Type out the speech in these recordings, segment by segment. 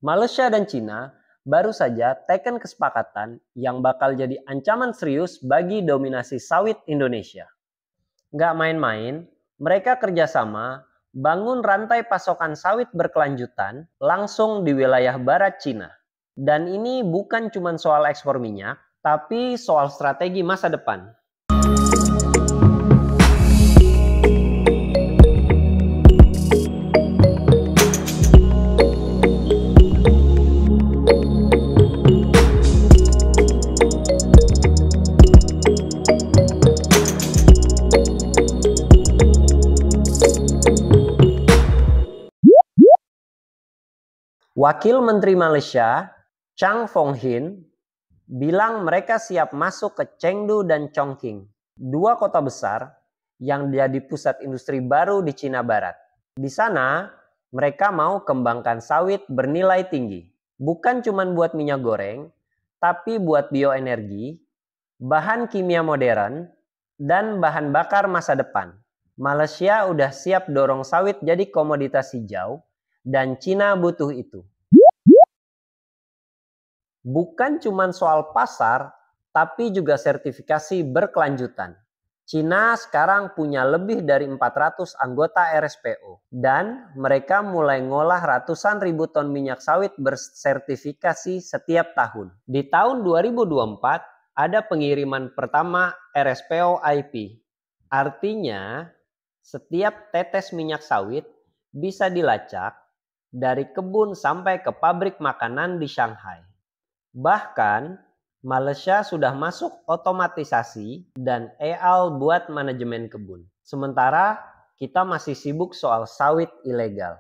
Malaysia dan Cina baru saja teken kesepakatan yang bakal jadi ancaman serius bagi dominasi sawit Indonesia. Nggak main-main, mereka kerjasama bangun rantai pasokan sawit berkelanjutan langsung di wilayah barat Cina. Dan ini bukan cuma soal ekspor minyak, tapi soal strategi masa depan. Wakil Menteri Malaysia, Chang Fong Hin, bilang mereka siap masuk ke Chengdu dan Chongqing, dua kota besar yang jadi pusat industri baru di Cina Barat. Di sana, mereka mau kembangkan sawit bernilai tinggi. Bukan cuma buat minyak goreng, tapi buat bioenergi, bahan kimia modern, dan bahan bakar masa depan. Malaysia udah siap dorong sawit jadi komoditas hijau, dan Cina butuh itu. Bukan cuma soal pasar, tapi juga sertifikasi berkelanjutan. Cina sekarang punya lebih dari 400 anggota RSPO, dan mereka mulai ngolah ratusan ribu ton minyak sawit bersertifikasi setiap tahun. Di tahun 2024, ada pengiriman pertama RSPO IP. Artinya, setiap tetes minyak sawit bisa dilacak dari kebun sampai ke pabrik makanan di Shanghai. Bahkan, Malaysia sudah masuk otomatisasi dan AI buat manajemen kebun. Sementara, kita masih sibuk soal sawit ilegal.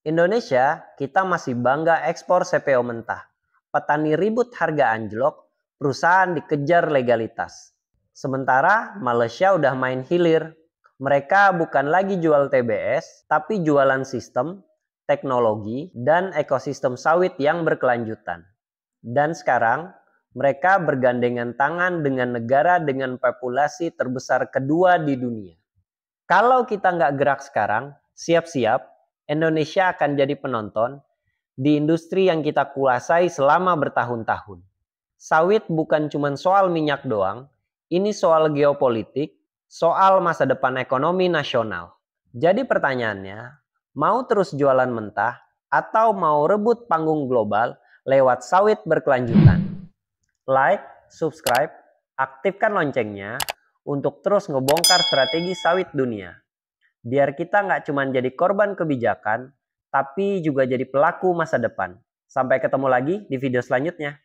Indonesia, kita masih bangga ekspor CPO mentah. Petani ribut harga anjlok, perusahaan dikejar legalitas. Sementara, Malaysia udah main hilir. Mereka bukan lagi jual TBS, tapi jualan sistem, teknologi, dan ekosistem sawit yang berkelanjutan. Dan sekarang, mereka bergandengan tangan dengan negara dengan populasi terbesar kedua di dunia. Kalau kita nggak gerak sekarang, siap-siap, Indonesia akan jadi penonton di industri yang kita kuasai selama bertahun-tahun. Sawit bukan cuma soal minyak doang, ini soal geopolitik, soal masa depan ekonomi nasional. Jadi pertanyaannya, mau terus jualan mentah atau mau rebut panggung global lewat sawit berkelanjutan? Like, subscribe, aktifkan loncengnya untuk terus ngebongkar strategi sawit dunia. Biar kita nggak cuma jadi korban kebijakan, tapi juga jadi pelaku masa depan. Sampai ketemu lagi di video selanjutnya.